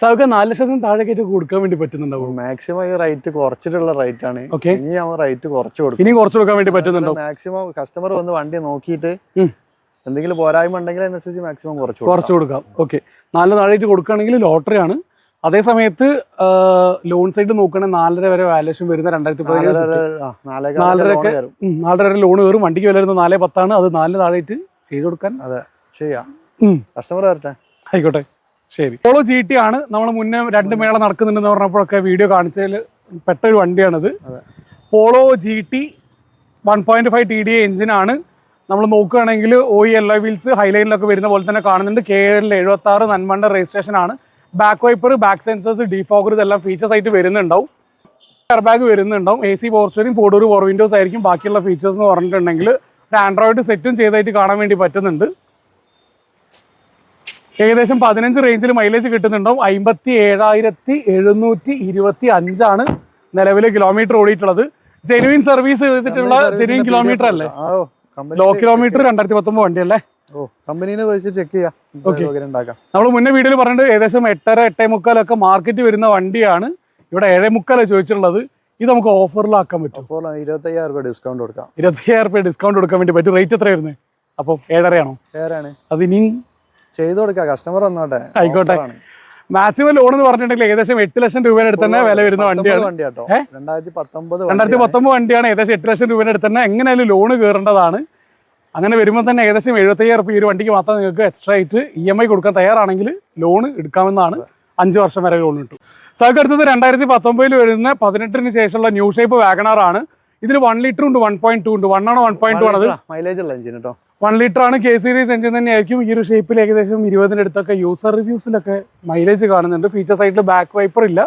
സാർക്ക് 4 ലക്ഷത്തിന് താഴേക്ക് കൊടുക്കാൻ വേണ്ടി പറ്റുന്നുണ്ടാവും. മാക്സിമം ഈ റേറ്റ് കുറച്ചിട്ടുള്ള റേറ്റ് ആണ്. ഇനി റേറ്റ് കുറച്ച് കൊടുക്കും. ഇനി കുറച്ച് കൊടുക്കാൻ വേണ്ടി പറ്റുന്നുണ്ടോ? മാക്സിമം കസ്റ്റമർ വന്ന് വണ്ടി നോക്കിയിട്ട് എന്തെങ്കിലും പോരായ്മ ഉണ്ടെങ്കിൽ അതിനനുസരിച്ച് മാക്സിമം കുറച്ച് കൊടുക്കാം. ഓക്കെ, 4 താഴേക്ക് കൊടുക്കുകയാണെങ്കിൽ ലോട്ടറി ആണ്. അതേ സമയത്ത് ലോൺ സൈഡ് നോക്കുകയാണെങ്കിൽ 4.5 വരെ വാല്യൂഷൻ വരുന്ന 4.5 വരെ ലോൺ കയറും. വണ്ടിക്ക് വില വരുന്നത് 4.10 അത് 4 താഴേക്ക് ചെയ്ത് കൊടുക്കാൻ കസ്റ്റമർ വരട്ടെ. ആയിക്കോട്ടെ, ശരി. പോളോ GT ആണ്. നമ്മൾ മുന്നേ 2 മേള നടക്കുന്നുണ്ടെന്ന് പറഞ്ഞപ്പോഴൊക്കെ വീഡിയോ കാണിച്ചതിൽ പെട്ടൊരു വണ്ടിയാണിത്. പോളോ GT 1.5 TDI എഞ്ചിനാണ്. നമ്മൾ നോക്കുകയാണെങ്കിൽ OE alloy വീൽസ് ഹൈലൈനിലൊക്കെ വരുന്ന പോലെ തന്നെ കാണുന്നുണ്ട്. KL 76 നന്മണ്ട രജിസ്ട്രേഷൻ ആണ്. Back wiper, back sensors, defogger ഇതെല്ലാം ഫീച്ചേഴ്സ് ആയിട്ട് വരുന്നുണ്ടാവും. എയർ ബാഗ് വരുന്നുണ്ടാവും. AC power steering, 4 door power windows ആയിരിക്കും. ബാക്കിയുള്ള ഫീച്ചേഴ്സ് എന്ന് പറഞ്ഞിട്ടുണ്ടെങ്കിൽ ഒരു ആൻഡ്രോയിഡ് സെറ്റും ചെയ്തായിട്ട് കാണാൻ വേണ്ടി പറ്റുന്നുണ്ട്. ഏകദേശം 15 റേഞ്ചിൽ മൈലേജ് കിട്ടുന്നുണ്ടാവും. 57,725 ആണ് നിലവിലെ കിലോമീറ്റർ ഓടിയിട്ടുള്ളത്. ജെനുവിൻ സർവീസ് ചെയ്തിട്ടുള്ള ജെനുവിൻ കിലോമീറ്റർ അല്ലേ? ലോ കിലോമീറ്റർ 2019 വണ്ടിയല്ലേ? നമ്മൾ മുന്നേ വീഡിയോയിൽ പറഞ്ഞിട്ട് ഏകദേശം 8:30-8:45 ഒക്കെ മാർക്കറ്റ് വരുന്ന വണ്ടിയാണ്. ഇവിടെ 7:45 ചോദിച്ചിട്ടുള്ളത്. ഇത് നമുക്ക് ഓഫറിലാക്കാൻ പറ്റും. 25,000 രൂപ ഡിസ്കൗണ്ട് കൊടുക്കാം. 25,000 രൂപ ഡിസ്കൗണ്ട് കൊടുക്കാൻ വേണ്ടി പറ്റും. റേറ്റ് എത്ര വരുന്നത്? അപ്പം 7.5 ആണോ? അത് ഇനി ചെയ്ത് കൊടുക്കാം. കസ്റ്റമർ വന്നോട്ടെ. ആയിക്കോട്ടെ. മാക്സിമം ലോൺ എന്ന് പറഞ്ഞിട്ടുണ്ടെങ്കിൽ ഏകദേശം 8 ലക്ഷം രൂപയുടെ അടുത്ത് തന്നെ വില വരുന്ന വണ്ടിയാണ്. 2019 വണ്ടിയാണ്. ഏകദേശം 8 ലക്ഷം രൂപയുടെ അടുത്ത് തന്നെ എങ്ങനെയായാലും ലോണ് കയറേണ്ടതാണ്. അങ്ങനെ വരുമ്പോൾ തന്നെ ഏകദേശം 75,000 രൂപ ഈ ഒരു വണ്ടിക്ക് മാത്രം നിങ്ങൾക്ക് എക്സ്ട്രാ ആയിട്ട് EMI കൊടുക്കാൻ തയ്യാറാണെങ്കിൽ ലോണ് എടുക്കാമെന്നാണ്. 5 വർഷം വരെ ലോൺ കിട്ടും. സാർക്ക് അടുത്തത് 2019 വരുന്ന 18-ന് ശേഷമുള്ള ന്യൂ ഷേപ്പ് വാഗണർ ആണ്. ഇതിൽ 1 ലിറ്റർ ഉണ്ട്, 1.2 ഉണ്ട്. 1 ആണോ 1.2 ആണത്? മൈലേജ് ഉള്ള എഞ്ചിൻ കേട്ടോ. 1 ലിറ്റർ ആണ്. K സീരീസ് എഞ്ചിൻ തന്നെയായിരിക്കും. ഈ ഒരു ഷേപ്പിൽ ഏകദേശം 20-ന് അടുത്തൊക്കെ യൂസർ റിവ്യൂസിലൊക്കെ മൈലേജ് കാണുന്നുണ്ട്. ഫീച്ചർ സൈഡിൽ ബാക്ക് വൈപ്പർ ഇല്ല,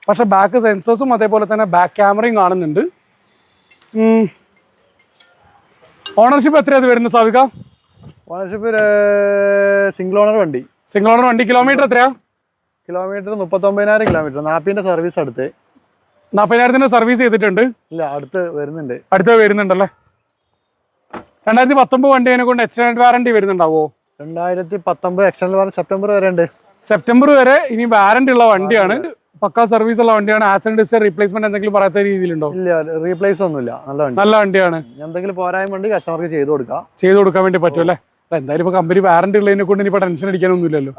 പക്ഷെ ബാക്ക് സെൻസേഴ്സും അതേപോലെ തന്നെ ബാക്ക് ക്യാമറയും കാണുന്നുണ്ട്. ഓണർഷിപ്പ് എത്രയാണ് വരുന്നത് സാവിക? ഓണർഷിപ്പ് സിംഗിൾ ഓണർ വണ്ടി. കിലോമീറ്റർ എത്രയാ? Kilometre 39,000 kilometre. 40-ന്റെ സർവീസ് അടുത്ത്. 40,000-ന്റെ സർവീസ് ചെയ്തിട്ടുണ്ട്? ഇല്ല, അടുത്ത് വരുന്നുണ്ടല്ലേ? 2019 വണ്ടിയെ കൊണ്ട് എക്സ്റ്റൻഡ് വാറണ്ടി വരുന്നുണ്ടാവോ? 2019 എക്സ്റ്റൻഡ് വാറണ്ടി സെപ്റ്റംബർ വരെ ഉണ്ട്. സെപ്റ്റംബർ വരെ ഇനി വാറണ്ടി ഉള്ള വണ്ടിയാണ്. പക്കാ സർവീസ് ഉള്ള വണ്ടിയാണ്. ആക്സിഡന്റ് ഹിസ്റ്ററി, റീപ്ലേസ്മെന്റ് എന്തെങ്കിലും പറയാത്ത രീതിയിലുണ്ടോ? ഇല്ല, റീപ്ലേസ് ഒന്നുമില്ല. നല്ല വണ്ടിയാണ്. എന്തെങ്കിലും പോരായ്മ ഉണ്ട് കസ്റ്റമർക്ക് ചെയ്ത് കൊടുക്കാൻ വേണ്ടി പറ്റുമല്ലേ? എന്തായാലും ഇപ്പൊ കമ്പനി വാറണ്ടി ഉള്ളതിനെ കൊണ്ട് ഇനിയിപ്പോ ടെൻഷൻ അടിക്കാനൊന്നുമില്ലല്ലോ.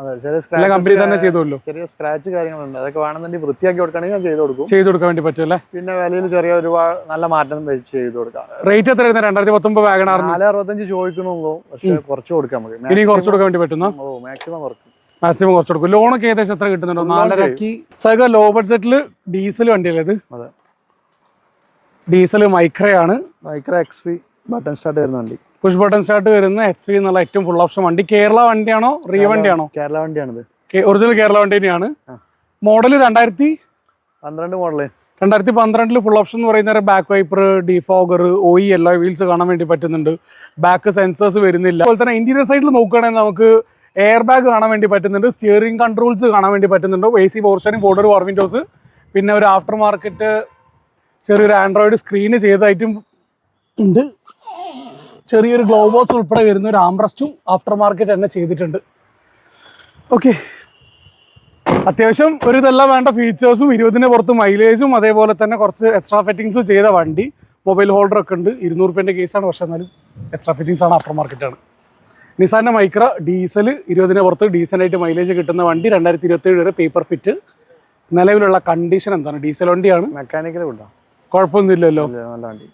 കമ്പനി തന്നെ ചെയ്തോളൂ. ചെറിയ സ്ക്രാച്ച് കാര്യങ്ങളുണ്ട്, അതൊക്കെ വേണമെന്നുണ്ടെങ്കിൽ വൃത്തിയാക്കി കൊടുക്കണമെങ്കിൽ ചെയ്ത് കൊടുക്കാൻ വേണ്ടി പറ്റുമല്ലേ? പിന്നെ വിലയിൽ ചെറിയ ഒരു നല്ല മാറ്റം ചെയ്ത് കൊടുക്കാം. റേറ്റ് എത്ര 2019 വാഗണർ? 465 ചോദിക്കണുള്ളൂ, പക്ഷെ കുറച്ച് കൊടുക്കാം നമുക്ക്. ഇനി കുറച്ച് കൊടുക്കാൻ വേണ്ടി പറ്റുന്ന മാക്സിമം കുറച്ച് കൊടുക്കും. ലോണൊക്കെ ഏകദേശം എത്ര കിട്ടുന്നുണ്ടോ? 4.5. സായിക ലോ ബഡ്ജറ്റില് ഡീസൽ വണ്ടിയല്ലേ ഇത്? ഡീസൽ മൈക്രയാണ്. മൈക്ര XV ബട്ടൺ സ്റ്റാർട്ട് വരുന്ന വണ്ടി. പുഷ് ബട്ടൺ സ്റ്റാർട്ട് വരുന്ന XV എന്നുള്ള ഏറ്റവും ഫുൾ ഓപ്ഷൻ വണ്ടി. കേരള വണ്ടിയാണോ റീ വണ്ടിയാണോ? കേരള വണ്ടിയാണിത്. ഒറിജിനൽ കേരള വണ്ടി തന്നെയാണ്. Model 2012 model. 2012 ഫുൾ ഓപ്ഷൻ എന്ന് പറയുന്ന back wiper, defogger, OE alloy wheels കാണാൻ വേണ്ടി പറ്റുന്നുണ്ട്. ബാക്ക് സെൻസേഴ്സ് വരുന്നില്ല. അതുപോലെ തന്നെ ഇന്റീരിയർ സൈഡിൽ നോക്കുകയാണെങ്കിൽ നമുക്ക് എയർ ബാഗ് കാണാൻ വേണ്ടി പറ്റുന്നുണ്ട്. സ്റ്റിയറിംഗ് കൺട്രോൾസ് കാണാൻ വേണ്ടി പറ്റുന്നുണ്ട്. AC power steering, 4 door power Windows. പിന്നെ ഒരു ആഫ്റ്റർ മാർക്കറ്റ് ചെറിയൊരു ആൻഡ്രോയിഡ് സ്ക്രീന് ചെയ്തതായിട്ടും ഉണ്ട്. ചെറിയൊരു ഗ്ലോ ബോക്സ് ഉൾപ്പെടെ വരുന്ന ഒരു ആംബ്രസ്റ്റും ആഫ്റ്റർ മാർക്കറ്റ് തന്നെ ചെയ്തിട്ടുണ്ട്. ഓക്കെ, അത്യാവശ്യം ഒരു ഇതെല്ലാം വേണ്ട ഫീച്ചേഴ്സും 20-ന് പുറത്ത് മൈലേജും അതേപോലെ തന്നെ കുറച്ച് എക്സ്ട്രാ ഫിറ്റിങ്സും ചെയ്ത വണ്ടി. മൊബൈൽ ഹോൾഡർ ഒക്കെ ഉണ്ട്. 200 രൂപേൻ്റെ കേസാണ്, പക്ഷെ എന്നാലും എക്സ്ട്രാ ഫിറ്റിങ്സ് ആണ്, ആഫ്റ്റർ മാർക്കറ്റാണ്. നിസാന്റെ മൈക്ര ഡീസൽ 20-ന് പുറത്ത് ഡീസൻ്റായിട്ട് മൈലേജ് കിട്ടുന്ന വണ്ടി. 2027 വരെ പേപ്പർ ഫിറ്റ്. നിലവിലുള്ള കണ്ടീഷൻ എന്താണ്? ഡീസൽ വണ്ടിയാണ്. മെക്കാനിക്കൽ ഉണ്ടോ? കുഴപ്പമൊന്നുമില്ലല്ലോ,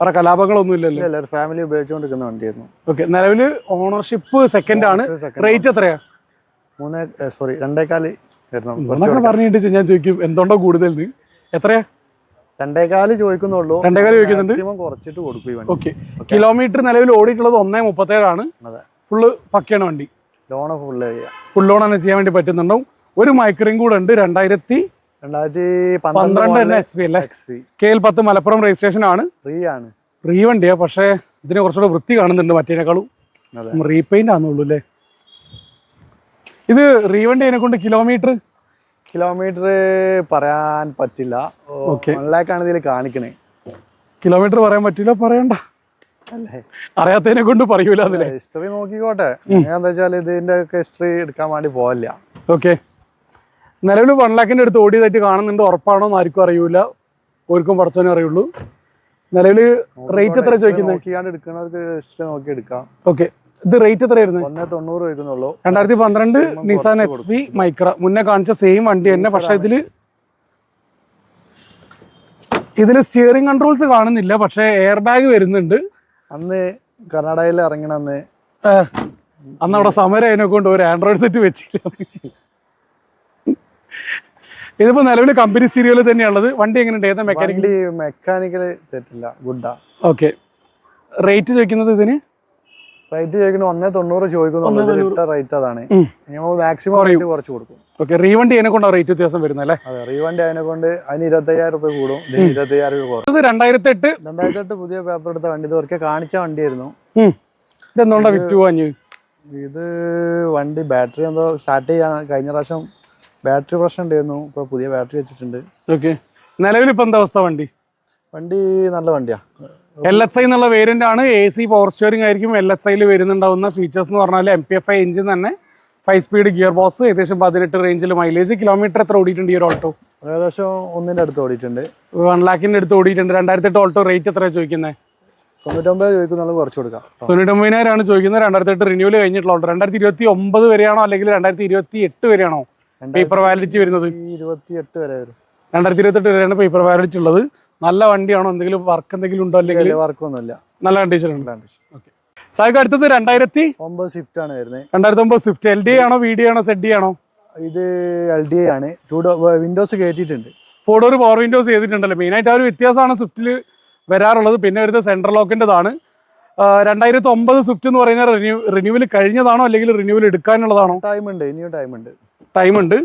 വേറെ കലാപങ്ങളൊന്നും ഇല്ലല്ലോ. ഫാമിലി ഉപയോഗിച്ചുകൊണ്ടിരിക്കുന്ന വണ്ടിയായിരുന്നു. ഓക്കെ, നിലവിൽ ഓണർഷിപ്പ് സെക്കൻഡ് ആണ്. റേറ്റ് എത്രയാ? 2.4 പറഞ്ഞിട്ട് ഞാൻ ചോദിക്കും എന്തുകൊണ്ടോ കൂടുതൽ. എത്രയാ? 2.4 ചോദിക്കുന്നുള്ളൂ. 2.4 ചോദിക്കുന്നുണ്ട്. കുറച്ചിട്ട് കൊടുക്കും. ഓക്കെ, കിലോമീറ്റർ നിലവിൽ ഓടിയിട്ടുള്ളത് 1.37 ആണ്. ഫുള്ള് പക്കയാണ് വണ്ടി. ഫുൾ ലോൺ തന്നെ ചെയ്യാൻ വേണ്ടി പറ്റുന്നുണ്ടാവും. ഒരു മൈക്രയും കൂടെ ഉണ്ട്. 2012 XV അല്ലേ? KL 10 മലപ്പുറം രജിസ്ട്രേഷൻ ആണ്. റീ വണ്ടിയാ, പക്ഷേ ഇതിനെ കുറച്ചുകൂടെ വൃത്തി കാണുന്നുണ്ട് മറ്റേനേക്കാളും. റീപെയിന്റ് ആണെന്നുള്ളൂ അല്ലേ? ഇത് റീ വണ്ടി അതിനെ കൊണ്ട് കിലോമീറ്റർ പറയാൻ പറ്റില്ല. 1 lakh ആണ് ഇതിൽ കാണിക്കണേ. കിലോമീറ്റർ പറയാൻ പറ്റില്ല, പറയണ്ട. അറിയാത്തതിനെ കൊണ്ട് പറയൂല അതിലെ ഹിസ്റ്ററി നോക്കിക്കോട്ടെ. എന്താ വെച്ചാൽ ഇതിന്റെ ഒക്കെ ഹിസ്റ്ററി എടുക്കാൻ വേണ്ടി പോവില്ല. ഓക്കെ, നിലവിൽ 1 lakhന്റെ അടുത്ത് ഓടിയതായിട്ട് കാണുന്നുണ്ട്. ഉറപ്പാണോ എന്ന് ആർക്കും അറിയൂല, ഓർക്കും പഠിച്ചവനെ അറിയുള്ളൂ. നിലവിൽ റേറ്റ് എത്ര ചോദിക്കുന്നത്? നോക്കിയാണ്ട് എടുക്കുന്നവർക്ക് ഹിസ്റ്ററി നോക്കി എടുക്കാം. ഓക്കെ, ഇത് റേറ്റ് എത്രയായിരുന്നു? 190 ചോദിക്കുന്നുള്ളൂ. 2012 നിസാൻ XV മൈക്ര, മുന്നേ കാണിച്ച സെയിം വണ്ടി തന്നെ. പക്ഷെ ഇതില് സ്റ്റിയറിംഗ് കൺട്രോൾസ് കാണുന്നില്ല, പക്ഷെ എയർ ബാഗ് വരുന്നുണ്ട്. അന്ന് കർണാടകയിൽ ഇറങ്ങണ അന്ന് അവിടെ സമരം അതിനെ കൊണ്ട് ഒരു ആൻഡ്രോയിഡ് സെറ്റ് വെച്ചില്ല. ഇതിപ്പോ നിലവിൽ കമ്പനി സ്റ്റീരിയോയിൽ തന്നെയുള്ളത്. വണ്ടി എങ്ങനെയുണ്ട്? ഏതാ മെക്കാനിക്കൽ തെറ്റില്ല, ഗുഡാ. ഓക്കെ, റേറ്റ് ചോദിക്കുന്നത് ഇതിന്? റേറ്റ് ചോദിക്കുന്നത് 190 ചോദിക്കുന്നു. റേറ്റ് അതാണ്. മാക്സിമം റേറ്റ് കുറച്ച് കൊടുക്കും. ഓക്കെ, റീവണ്ടി അതിനെ കൊണ്ടാണ് റേറ്റ് വ്യത്യാസം വരുന്നത് അല്ലേ? അതെ, റീവണ്ടി അതിനെ കൊണ്ട് അതിന് 25,000 രൂപ കൂടും, 25,000 രൂപ കുറയും. 2008 പുതിയ പേപ്പർ എടുത്ത വണ്ടി, ഇത് ഒരിക്കൽ കാണിച്ച വണ്ടിയായിരുന്നു. ഇതെന്തുകൊണ്ടാ വിറ്റ് പോവാഞ്ഞ്? ഇത് വണ്ടി ബാറ്ററി എന്തോ സ്റ്റാർട്ട് ചെയ്യാൻ കഴിഞ്ഞ പ്രാവശ്യം ബാറ്ററി പ്രശ്നം ഉണ്ടായിരുന്നു. ഇപ്പൊ പുതിയ ബാറ്ററി വെച്ചിട്ടുണ്ട്. ഓക്കെ, നിലവിൽ ഇപ്പൊ എന്താ അവസ്ഥ? വണ്ടി നല്ല വണ്ടിയാ. LXI എന്നുള്ള വേരിയന്റ് ആണ്. AC പവർ സ്റ്റിയറിംഗ് ആയിരിക്കും LXIയിൽ വരുന്നുണ്ടാവുന്ന ഫീച്ചേഴ്സ് എന്ന് പറഞ്ഞാൽ MPFI എഞ്ചിൻ തന്നെ, 5 സ്പീഡ് ഗിയർ ബോക്സ്, ഏകദേശം 18 റേഞ്ചിൽ മൈലേജ്. കിലോമീറ്റർ എത്ര ഓടിയിട്ടുണ്ട് ഈ ഒരു ഓൾട്ടോ? ഏകദേശം 1 അടുത്ത് ഓടിയിട്ടുണ്ട്. 1 lakhന്റെ അടുത്ത് ഓടിയിട്ടുണ്ട്. 2008 ഓൾട്ടോ റേറ്റ് എത്ര ചോദിക്കുന്നത്? 99 ചോദിക്കുന്നുള്ളൂ, കുറച്ച് കൊടുക്കാം. 99,000 ചോദിക്കുന്നത്. 2008 റിന്യൂവൽ കഴിഞ്ഞിട്ടുള്ള ഓൾട്ടോ. 2029 വരെയാണോ അല്ലെങ്കിൽ 2028 വരെയാണോ പേപ്പർ വാലിഡിറ്റി വരുന്നത്? 28 വരെ വരും. 2028 വരെയാണ് പേപ്പർ വാലിഡിറ്റി ഉള്ളത്. നല്ല വണ്ടിയാണോ? എന്തെങ്കിലും വർക്ക് എന്തെങ്കിലും ഉണ്ടോ? അല്ലെങ്കിൽ വർക്കൊന്നുമില്ല, നല്ല കണ്ടീഷൻ ഉണ്ട്. ഓക്കെ, സായിക്ക് അടുത്തത് 2009 സ്വിഫ്റ്റ് ആണ് വരുന്നത്. 2009 സ്വിഫ്റ്റ്. LDI ആണോ VDI ആണോ ZD ആണോ? ഇത് LDI ആണ്. വിൻഡോസ് കയറ്റിയിട്ടുണ്ട്. 4 ഡോർ പവർ വിൻഡോസ് ചെയ്തിട്ടുണ്ടല്ലോ. മെയിനായിട്ട് ആ ഒരു വ്യത്യാസമാണ് സ്വിഫ്റ്റിൽ വരാറുള്ളത്. പിന്നെ വരുന്നത് സെൻട്രൽ ലോക്കിൻ്റെതാണ്. 2009 സ്വിഫ്റ്റ് എന്ന് പറയുന്ന റിന്യൂവൽ കഴിഞ്ഞതാണോ അല്ലെങ്കിൽ റിന്യൂവൽ എടുക്കാനുള്ളതാണോ? ഇനിയും ടൈം ഉണ്ട്.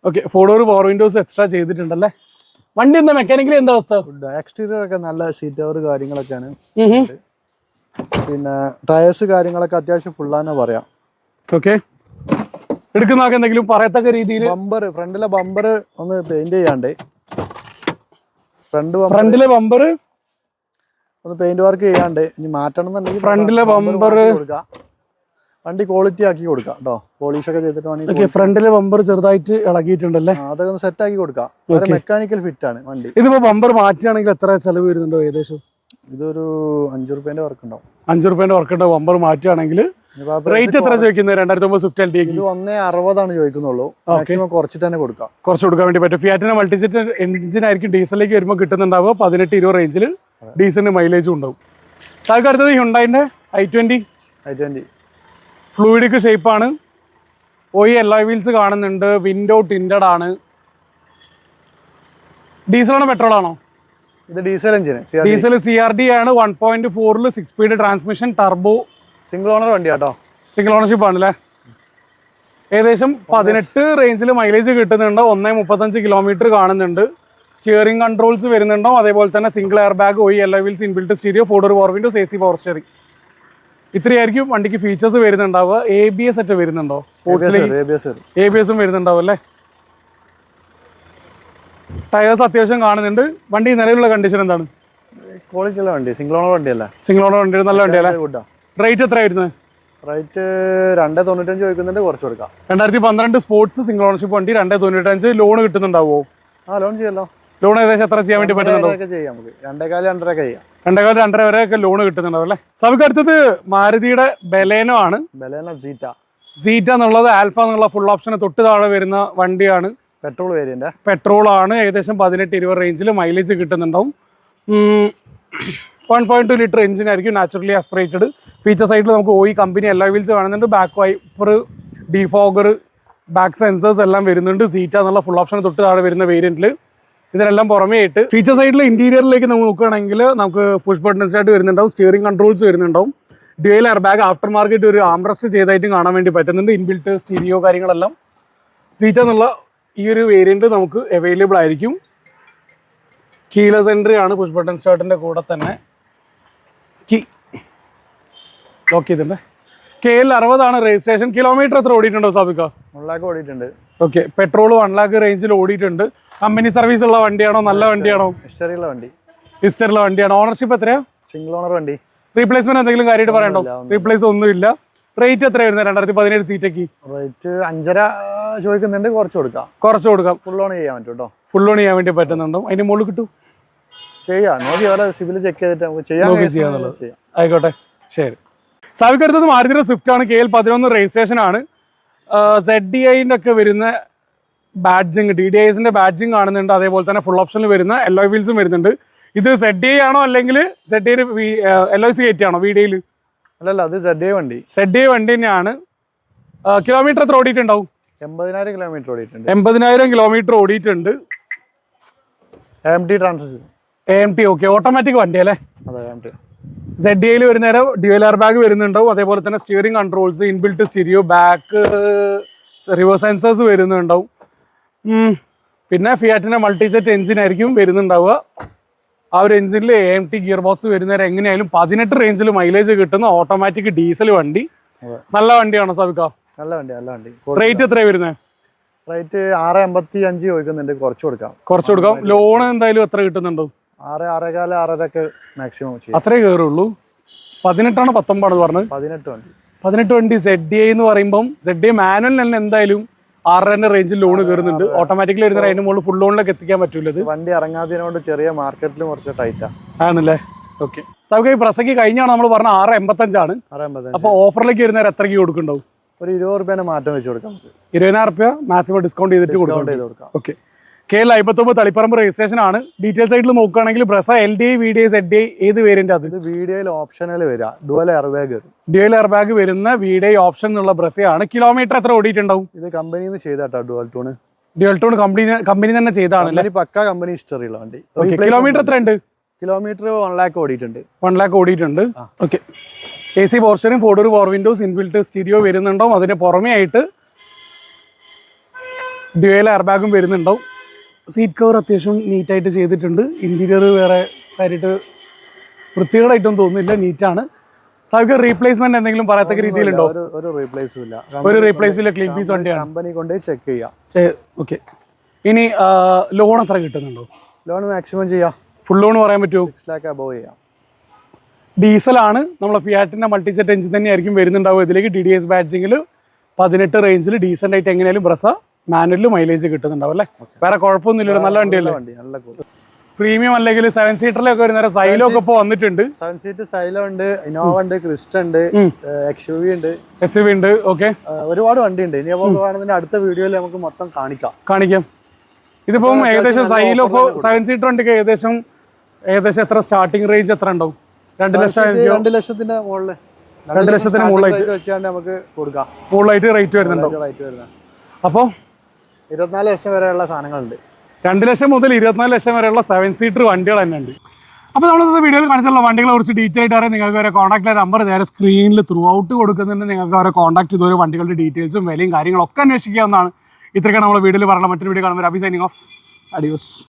Okay, 4 door power windows extra ചെയ്തിട്ടുണ്ടല്ലേ. വണ്ടി എന്താ മെക്കാനിക്കലി എന്താ അവസ്ഥ? എക്സ്റ്റീരിയർ ഒക്കെ നല്ല സീറ്റ് കവർ കാര്യങ്ങളൊക്കെയാണ്. പിന്നെ ടയേഴ്സ് കാര്യങ്ങളൊക്കെ അത്യാവശ്യം ഫുള്ളാന്ന് പറയാം. ഓക്കെ, എടുക്കുന്ന എന്തെങ്കിലും പറയത്തക്ക രീതിയിൽ ഫ്രണ്ടിലെ ബമ്പർ ഒന്ന് പെയിന്റ് ചെയ്യാണ്ട്, ഫ്രണ്ടിലെ ബമ്പർ ഒന്ന് പെയിന്റ് വർക്ക് ചെയ്യാണ്ട് ഇനി മാറ്റണം എന്നുണ്ടെങ്കിൽ ഫ്രണ്ടിലെ ബമ്പർ കൊടുക്കാം. വണ്ടി ക്വാളിറ്റി ആക്കി കൊടുക്കാം കേട്ടോ. പോളിഷ് ഒക്കെ ചെയ്തിട്ട് വേണമെങ്കിൽ. ഫ്രണ്ടിലെ ബമ്പർ ചെറുതായിട്ട് ഇളകിയിട്ടുണ്ടല്ലേ, അതൊക്കെ ഒന്ന് സെറ്റ് ആക്കി കൊടുക്കാം. മെക്കാനിക്കൽ ഫിറ്റ് ആണ് വണ്ടി. ഇതിപ്പോ ബമ്പർ മാറ്റുകയാണെങ്കിൽ എത്ര ചെലവ് വരുന്നുണ്ടോ ഏകദേശം? ഇതൊരു 5 രൂപേന്റെ വർക്ക് ഉണ്ടാവും. 5 രൂപേന്റെ വർക്ക് ഉണ്ടാവും ബമ്പർ മാറ്റുകയാണെങ്കിൽ. റേറ്റ് എത്ര ചോദിക്കുന്നത്? 2009 സ്വിഫ്റ്റ് LDI? ഇത് 160 ചോദിക്കുന്നുള്ളൂ. മാക്സിമം കുറച്ചിട്ട് തന്നെ കൊടുക്കാം. കുറച്ച് കൊടുക്കാൻ വേണ്ടി പറ്റും. ഫിയാറ്റിന് മൾട്ടിജെറ്റ് എഞ്ചിൻ ആയിരിക്കും ഡീസലിലേക്ക് വരുമ്പോൾ കിട്ടുന്നുണ്ടാവുക. 18-20 റേഞ്ചിൽ ഡീസലിന് മൈലേജും ഉണ്ടാവും. സാർക്ക് അടുത്തത് ഹ്യുണ്ടായിന്റെ i20. ഫ്ലൂയിഡിക് ഷേപ്പാണ്. OE alloy വീൽസ് കാണുന്നുണ്ട്. വിൻഡോ ടിൻഡഡ് ആണ്. ഡീസലാണോ പെട്രോൾ ആണോ? ഇത് ഡീസൽ എഞ്ചിൻ. ഡീസൽ CRD ആണ്. 1.4 6 speed transmission, turbo, single owner വണ്ടി കേട്ടോ. സിംഗിൾ ഓണർഷിപ്പ് ആണല്ലേ. ഏകദേശം 18 റേഞ്ചിൽ മൈലേജ് കിട്ടുന്നുണ്ട്. 1.35 കിലോമീറ്റർ കാണുന്നുണ്ട്. സ്റ്റിയറിംഗ് കൺട്രോൾസ് വരുന്നുണ്ടോ? അതേപോലെ തന്നെ single air bag, OE alloy wheels, inbuilt stereo, 4 door power windows, AC power steering. ഇത്രയായിരിക്കും വണ്ടിക്ക് ഫീച്ചേഴ്സ് വരുന്നുണ്ടാവുക. ABS ഒക്കെ വരുന്നുണ്ടോ? ABS വരുന്നുണ്ടാവും അല്ലേ. ടയേഴ്സ് അത്യാവശ്യം കാണുന്നുണ്ട്. വണ്ടി നിലവിലുള്ള കണ്ടീഷൻ എന്താണ്? ക്വാളിറ്റി ഉള്ള വണ്ടി, സിംഗിൾ ഓണർ വണ്ടിയല്ല. സിംഗിൾ ഓണർ വണ്ടി, നല്ല വണ്ടിയല്ലേ. റേറ്റ് എത്ര വരുന്നത്? റേറ്റ് 295 ചോദിക്കുന്നുണ്ട്, കുറച്ച് കൊടുക്കാം. 2012 സ്പോർട്സ് സിംഗിൾ ഓണർഷിപ്പ് വണ്ടി, 295. ലോൺ കിട്ടുന്നുണ്ടാവോ? ലോൺ ചെയ്യാലോ. ലോൺ ഏകദേശം എത്ര ചെയ്യാൻ വേണ്ടി പറ്റുന്നുണ്ടോ? 2.5-2.5 വരെ ഒക്കെ ലോൺ കിട്ടുന്നുണ്ടാവും അല്ലേ. നമുക്ക് അടുത്തത് മാരുതിയുടെ ബലേനോ ആണ്. സീറ്റ എന്നുള്ളത് ആൽഫ എന്നുള്ള ഫുൾ ഓപ്ഷന് തൊട്ട് താഴെ വരുന്ന വണ്ടിയാണ്. Petrol variant. പെട്രോൾ ആണ്. ഏകദേശം 18-20 റേഞ്ചിൽ മൈലേജ് കിട്ടുന്നുണ്ടാവും. 1.2 ലിറ്റർ എഞ്ചിൻ ആയിരിക്കും, നാച്ചുറലി ആസ്പിറേറ്റഡ്. ഫീച്ചർ സൈഡിൽ നമുക്ക് OE കമ്പനി alloy വീൽസ് കാണുന്നുണ്ട്. Back wiper, defogger, back sensors എല്ലാം വരുന്നുണ്ട്. സീറ്റ എന്നുള്ള ഫുൾ ഓപ്ഷൻ തൊട്ട് താഴെ വരുന്ന വേരിയന്റിൽ. ഇതിനെല്ലാം പുറമേ ആയിട്ട് ഫീച്ചർ സൈഡിൽ ഇന്റീരിയറിലേക്ക് നമ്മൾ നോക്കുകയാണെങ്കിൽ നമുക്ക് പുഷ് ബട്ടൺ സ്റ്റാർട്ട് വരുന്നുണ്ടാവും. സ്റ്റിയറിംഗ് കൺട്രോൾസ് വരുന്നുണ്ടാവും. Dual air bag, after market ഒരു ആംറസ്റ്റ് ചെയ്തായിട്ടും കാണാൻ വേണ്ടി പറ്റുന്നുണ്ട്. ഇൻബിൽറ്റ് സ്റ്റീരിയോ കാര്യങ്ങളെല്ലാം. സീറ്റ എന്നുള്ള ഈ ഒരു വേരിയന്റ് നമുക്ക് അവൈലബിൾ ആയിരിക്കും. കീലെസ് എൻട്രി ആണ്. പുഷ് ബട്ടൺ സ്റ്റാർട്ടിന്റെ കൂടെ തന്നെ കീ ലോക്ക് ചെയ്തിട്ടുണ്ട്. KL 60 ആണ് രജിസ്ട്രേഷൻ. കിലോമീറ്റർ എത്ര ഓടിയിട്ടുണ്ടോ സാബിക്ക? 1 lakh ഓടിയിട്ടുണ്ട്. ഓക്കെ, പെട്രോൾ 1 lakh റേഞ്ചിൽ ഓടിയിട്ടുണ്ട്. കമ്പനി സർവീസ് ഉള്ള വണ്ടിയാണോ? നല്ല വണ്ടിയാണോ? ഹിസ്റ്ററിയുള്ള വണ്ടി. ഹിസ്റ്ററിയുള്ള വണ്ടിയാണ്. ഓണർഷിപ്പ് എത്രയാ? സിംഗിൾ ഓണർ വണ്ടി. റീപ്ലേസ്മെന്റ് എന്തെങ്കിലും കാര്യമായിട്ട് പറയണ്ടോ? റീപ്ലേസ് ഒന്നുമില്ല. റേറ്റ് എത്ര വരുന്നത് 2017 സീറ്റൊക്കെ? റേറ്റ് 5.5 ചോദിക്കുന്നുണ്ട്, കുറച്ച് കൊടുക്കാം. ഫുൾ ഓൺ ചെയ്യാൻ പറ്റും കേട്ടോ. ഫുൾ ഓൺ ചെയ്യാൻ വേണ്ടി പറ്റുന്നുണ്ടോ? അതിന്റെ മുകളിൽ കിട്ടും ചെയ്യാം. നോക്കി അവരെ സിബിൽ ചെക്ക് ചെയ്തിട്ട് നമുക്ക് ചെയ്യാന്നുള്ളത്. ആയിക്കോട്ടെ, ശരി. സാവിക്ക് അടുത്തത് മാരുതിയുടെ സ്വിഫ്റ്റ് ആണ്. KL11 രജിസ്ട്രേഷൻ ആണ്. ZDIന്റെ ഒക്കെ വരുന്ന ബാഡ്ജിങ്, DDIസിന്റെ ബാഡ്ജിങ് കാണുന്നുണ്ട്. അതേപോലെ തന്നെ ഫുൾ ഓപ്ഷനിൽ വരുന്ന LOI വീൽസും വരുന്നുണ്ട്. ഇത് ZDI ആണോ അല്ലെങ്കിൽ ZDI LOC കയറ്റിയാണോ VDയിൽ? അല്ലല്ല, അത് ZDI വണ്ടി തന്നെയാണ്. കിലോമീറ്റർ എത്ര ഓടിയിട്ടുണ്ടാവും? 80,000 കിലോമീറ്റർ ഓടിയിട്ടുണ്ട്. 80,000 കിലോമീറ്റർ ഓടിയിട്ടുണ്ട്. AMT transmission. AMT, okay. Automatic വണ്ടി അല്ലേ? അതെ, AMT. ZDIയിൽ വരുന്നേരം ഡ്യുവൽ എയർ ബാഗ് വരുന്നുണ്ടാവും. അതേപോലെ തന്നെ steering controls, inbuilt stereo, back reverse sensors വരുന്നുണ്ടാവും. പിന്നെ ഫിയാറ്റിന്റെ മൾട്ടിജെറ്റ് എഞ്ചിൻ ആയിരിക്കും വരുന്നുണ്ടാവുക. ആ ഒരു എഞ്ചിനിൽ AMT ഗിയർ ബോക്സ് വരുന്നേരം എങ്ങനെയായാലും 18 റേഞ്ചിൽ മൈലേജ് കിട്ടുന്ന ഓട്ടോമാറ്റിക് ഡീസൽ വണ്ടി. നല്ല വണ്ടിയാണോ സാബിക്ക? നല്ല വണ്ടി. റേറ്റ് എത്രയാണ് വരുന്നത്? റേറ്റ് 6.85 ചോദിക്കുന്നുണ്ട്, കുറച്ച് കൊടുക്കാം. ലോൺ എന്തായാലും എത്ര കിട്ടുന്നുണ്ടോ? 6.25 മാക്സിമം അത്രേ കയറുള്ളൂ. 18 ആണോ 19 പറഞ്ഞത്? 18 വണ്ടി. ZDI എന്ന് പറയുമ്പം ZDI മാനുവൽ തന്നെ എന്തായാലും 6.5 റേഞ്ചിൽ ലോൺ കയറുന്നുണ്ട്. ഓട്ടോമാറ്റിക്കലി വരുന്ന അതിന്റെ മുകളിൽ ഫുൾ ലോണിലേക്ക് എത്തിക്കാൻ പറ്റൂല. വണ്ടി ഇറങ്ങാത്തതിനോട് ചെറിയ മാർക്കറ്റിൽ കുറച്ച് ടൈറ്റാ ആണല്ലേ? ഓക്കെ. സാബിക്ക, ഈ പ്രസംഗി കഴിഞ്ഞാണ് നമ്മൾ പറഞ്ഞ 6.85 ആണ്. അപ്പൊ ഓഫറിലേക്ക് വരുന്നവർ എത്രയ്ക്ക് കൊടുക്കുന്നുണ്ടാവും? ഒരു 20 രൂപ മാറ്റം വെച്ച് കൊടുക്കാം. 20,000 രൂപ മാക്സിമം ഡിസ്കൗണ്ട് ചെയ്തിട്ട് കൊടുക്കാം. ഓക്കെ. KL59 തളിപ്പറമ്പ് രജിസ്ട്രേഷൻ ആണ്. ഡീറ്റെയിൽസ് ആയിട്ട് നോക്കുകയാണെങ്കിൽ ബ്രസ LDI, VDI, ZDI ഏത് വേരിയന്റ്? അത് VDI ഓപ്ഷനിൽ വരിക. ഡുവൽ എയർ ബാഗ് വരുന്ന VDI ഓപ്ഷൻ എന്നുള്ള ബ്രസയാണ്. കിലോമീറ്റർ എത്ര ഓടിയിട്ടുണ്ടാവും? ഇത് കമ്പനിയിൽ നിന്ന് ചെയ്താട്ടോ. ഡ്യുവൽ ടൂൺ കമ്പനി തന്നെ ചെയ്താണ്. പക്കാ കമ്പനി ഹിസ്റ്ററി ഉള്ള വണ്ടി. കിലോമീറ്റർ എത്ര ഉണ്ട്? കിലോമീറ്റർ 1 lakh ഓടിയിട്ടുണ്ട്. 1 lakh ഓടിയിട്ടുണ്ട്. ഓക്കെ. AC പോർഷനും 4 door power windows, inbuilt stereo വരുന്നുണ്ടാവും. അതിന് പുറമേ ആയിട്ട് ഡ്യുവൽ എയർ ബാഗും വരുന്നുണ്ടാവും. സീറ്റ് കവർ അത്യാവശ്യം നീറ്റായിട്ട് ചെയ്തിട്ടുണ്ട്. ഇന്റീരിയർ വേറെ കാര്യമായിട്ട് വൃത്തികേടായിട്ടൊന്നും തോന്നുന്നില്ല, നീറ്റാണ്. സാർക്ക് റീപ്ലേസ്മെന്റ് എന്തെങ്കിലും പറയത്തക്ക രീതിയിലുണ്ടോ? ഒരു റീപ്ലേസും ഇല്ല. ക്ലീൻ പീസ് വണ്ടിയാണ്. കമ്പനി കൊണ്ട് ചെക്ക് ചെയ്യാം. ഓക്കെ. ഇനി ലോൺ എത്ര കിട്ടുന്നുണ്ടോ? ലോൺ മാക്സിമം ചെയ്യാം. ഫുൾ ലോൺ പറയാൻ പറ്റുമോ? 6 lakh above ചെയ്യാം. ഡീസലാണ്. നമ്മളെ ഫിയാറ്റിന്റെ മൾട്ടിജെറ്റ് എഞ്ചിൻ തന്നെയായിരിക്കും വരുന്നുണ്ടാവുക. ഇതിലേക്ക് DDS ബാഡ്ജിങ്ങിൽ 18 റേഞ്ചിൽ ഡീസൻ്റ് ആയിട്ട് എങ്ങനെയാലും ബ്രസ മാനുവലിൽ മൈലേജ് കിട്ടുന്നുണ്ടാവും അല്ലേ? വേറെ കുഴപ്പമൊന്നുമില്ല. നല്ല വണ്ടിയല്ലേ? പ്രീമിയം അല്ലെങ്കിൽ 7 സീറ്ററിലൊക്കെ വരുന്ന സൈലോ ഒക്കെ ഇപ്പോൾ വന്നിട്ടുണ്ട്. 7 സീറ്റ് സൈലോ ഉണ്ട്, ഇന്നോവ ഉണ്ട്, ക്രിസ്റ്റ ഉണ്ട്, XUV ഉണ്ട്. ഓക്കെ. ഒരുപാട് വണ്ടി ഉണ്ട്. ഇനി നമുക്ക് അടുത്ത വീഡിയോയിൽ നമുക്ക് മൊത്തം കാണിക്കാം. ഇതിപ്പം ഏകദേശം സൈലോ ഇപ്പോൾ 7 സീറ്റർ വണ്ടിക്ക് ഏകദേശം എത്ര സ്റ്റാർട്ടിംഗ് റേഞ്ച് എത്ര ഉണ്ടാവും? 2 ലക്ഷം. 2 ലക്ഷത്തിന്റെ മുകളിൽ 2 ലക്ഷത്തിന് മുകളിലായിട്ട് നമുക്ക് കൊടുക്കാം. മുകളിലായിട്ട് റേറ്റ് വരുന്നുണ്ടോ? അപ്പോൾ 24 ലക്ഷം വരെയുള്ള സാധനങ്ങളുണ്ട്. 2 ലക്ഷം മുതൽ 24 ലക്ഷം വരെയുള്ള 7 സീറ്റർ വണ്ടികൾ തന്നെ ഉണ്ട്. അപ്പോൾ നമ്മൾ വീഡിയോയിൽ കാണിച്ചുള്ള വണ്ടികളെ കുറിച്ച് ഡീറ്റെയിൽ ആയിട്ട് അറിയാൻ നിങ്ങൾക്ക് അവരെ കോൺടാക്ട് നമ്പർ നേരെ സ്ക്രീനിൽ ത്രൂ ഔട്ട് കൊടുക്കുന്നുണ്ട്. നിങ്ങൾക്ക് അവരെ കോൺടാക്ട് ചെയ്ത ഒരു വണ്ടികളുടെ ഡീറ്റെയിൽസും വിലയും കാര്യങ്ങളൊക്കെ അന്വേഷിക്കാവുന്നതാണ്. ഇത്രയൊക്കെ നമ്മുടെ വീഡിയോയിൽ പറഞ്ഞ മറ്റൊരു വീഡിയോ കാണുമ്പോൾ അബി സൈനിങ് ഓഫ്. അഡിയോസ്.